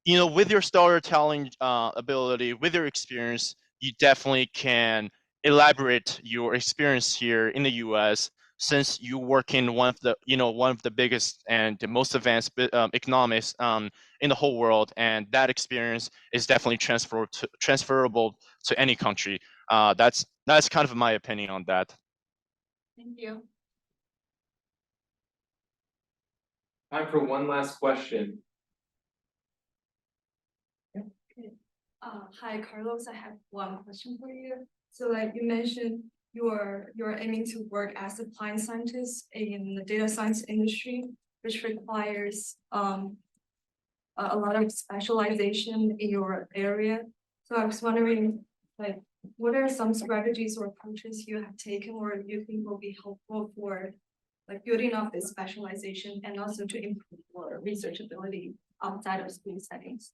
with your storytelling ability, with your experience, you definitely can elaborate your experience here in the US, since you work in one of the biggest and the most advanced economics in the whole world, and that experience is definitely transferable to any country. That's kind of my opinion on that. Thank you. Time for one last question. Hi, Carlos. I have one question for you. So, like you mentioned, you're aiming to work as a applied scientist in the data science industry, which requires a lot of specialization in your area. So I was wondering, like, what are some strategies or approaches you have taken or you think will be helpful for like building up this specialization and also to improve your research ability outside of school settings?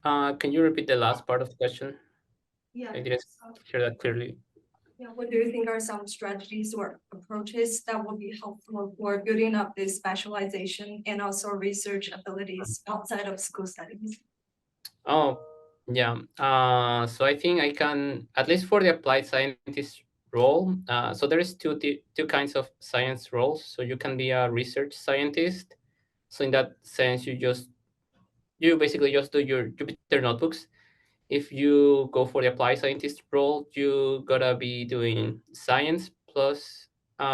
Can you repeat the last part of the question? Yeah. I didn't hear that clearly. Yeah, what do you think are some strategies or approaches that will be helpful for building up this specialization and also research abilities outside of school settings? Oh, yeah. So I think I can, at least for the applied scientist role, so there is two kinds of science roles. So you can be a research scientist. So in that sense, you basically just do your Jupyter notebooks. If you go for the applied scientist role, you gotta be doing science plus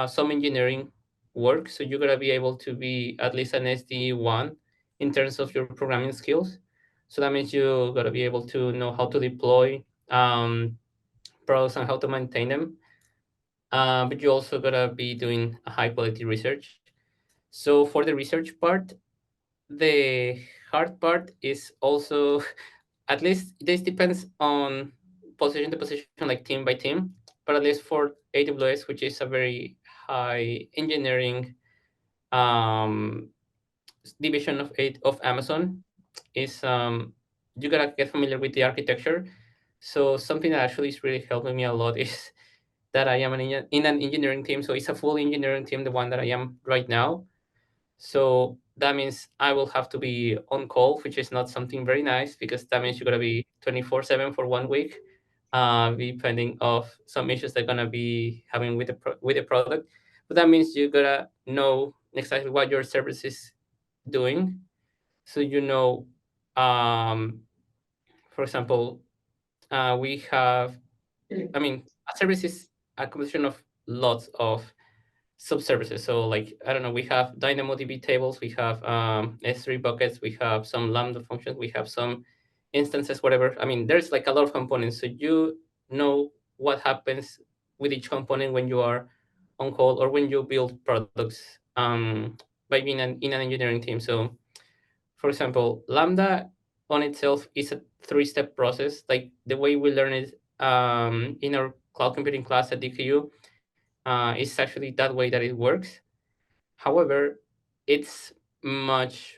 some engineering work. So you gotta be able to be at least an SD1 in terms of your programming skills. So that means you gotta be able to know how to deploy products and how to maintain them. But you also gotta be doing a high quality research. So for the research part, the hard part is also at least this depends on position to position, like team by team. But at least for AWS, which is a very high engineering um, division of Amazon, is you gotta get familiar with the architecture. So something that actually is really helping me a lot is that I am in an engineering team. So it's a full engineering team, the one that I am right now. So that means I will have to be on call, which is not something very nice because that means you're gonna be 24/7 for 1 week, depending of some issues they're gonna be having with the product. But that means you gotta know exactly what your service is doing, so for example, we have, I mean, a service is a combination of lots of sub-services. So like, I don't know, we have DynamoDB tables, we have S3 buckets, we have some Lambda functions, we have some instances, whatever. I mean, there's like a lot of components. So you know what happens with each component when you are on call or when you build products by being in an engineering team. So for example, Lambda on itself is a three-step process. Like the way we learn it in our cloud computing class at DKU it's actually that way that it works. However, it's much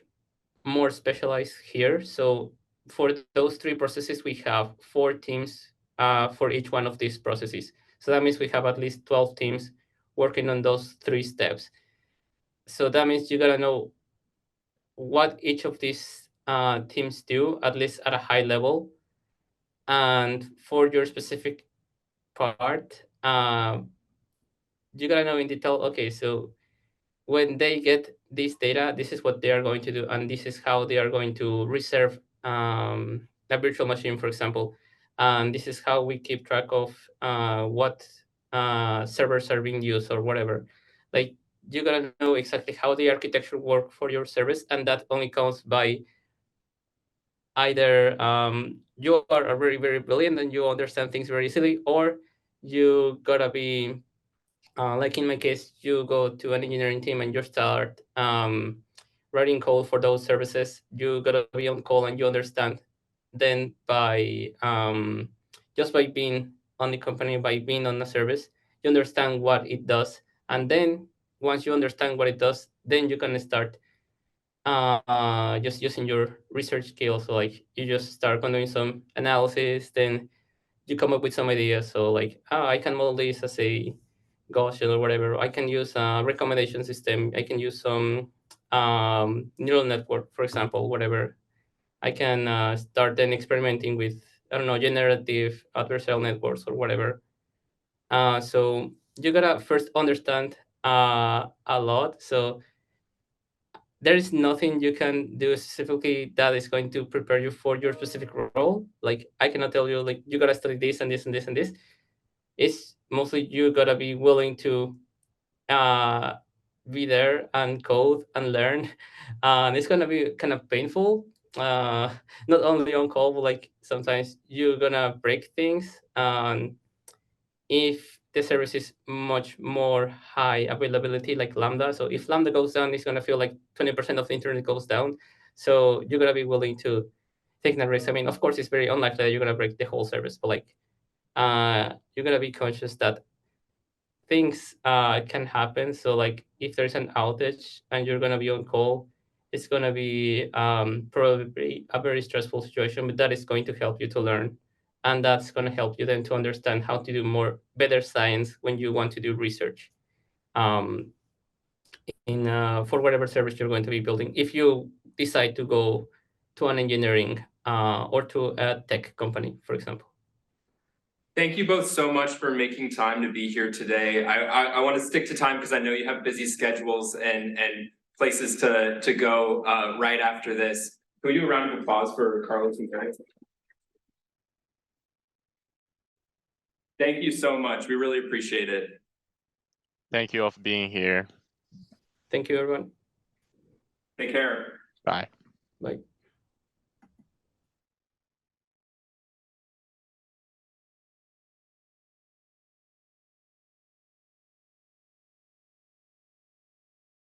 more specialized here. So for those 3 processes, we have 4 teams for each one of these processes. So that means we have at least 12 teams working on those 3 steps. So that means you gotta know what each of these teams do, at least at a high level. And for your specific part, you gotta know in detail, okay, so when they get this data, this is what they are going to do, and this is how they are going to reserve a virtual machine, for example. And this is how we keep track of what servers are being used or whatever. Like, you gotta know exactly how the architecture work for your service, and that only comes by either you are very, very brilliant and you understand things very easily, or you gotta be like in my case, you go to an engineering team and you start writing code for those services. You gotta be on call and you understand. Then by just by being on the company, by being on a service, you understand what it does, and then once you understand what it does, then you can start just using your research skills. So like you just start doing some analysis, then you come up with some ideas. So like, I can model this as a Gaussian or whatever. I can use a recommendation system. I can use some neural network, for example, whatever. I can start then experimenting with, I don't know, generative adversarial networks or whatever. So you gotta first understand a lot. So there is nothing you can do specifically that is going to prepare you for your specific role. Like I cannot tell you like you gotta study this and this and this and this. It's mostly you gotta be willing to uh, be there and code and learn. And it's gonna be kind of painful. Not only on call, but like sometimes you're gonna break things. If the service is much more high availability, like Lambda. So if Lambda goes down, it's gonna feel like 20% of the internet goes down. So you're gonna be willing to take that risk. I mean, of course, it's very unlikely that you're gonna break the whole service, but like you're gonna be conscious that things can happen. So like if there's an outage and you're gonna be on call, it's gonna be probably a very stressful situation, but that is going to help you to learn. And that's gonna help you then to understand how to do better science when you want to do research um, in for whatever service you're going to be building. If you decide to go to an engineering or to a tech company, for example. Thank you both so much for making time to be here today. I want to stick to time because I know you have busy schedules and places to go right after this. Can we do a round of applause for Carlos and Gary? Thank you so much. We really appreciate it. Thank you all for being here. Thank you, everyone. Take care. Bye. Bye.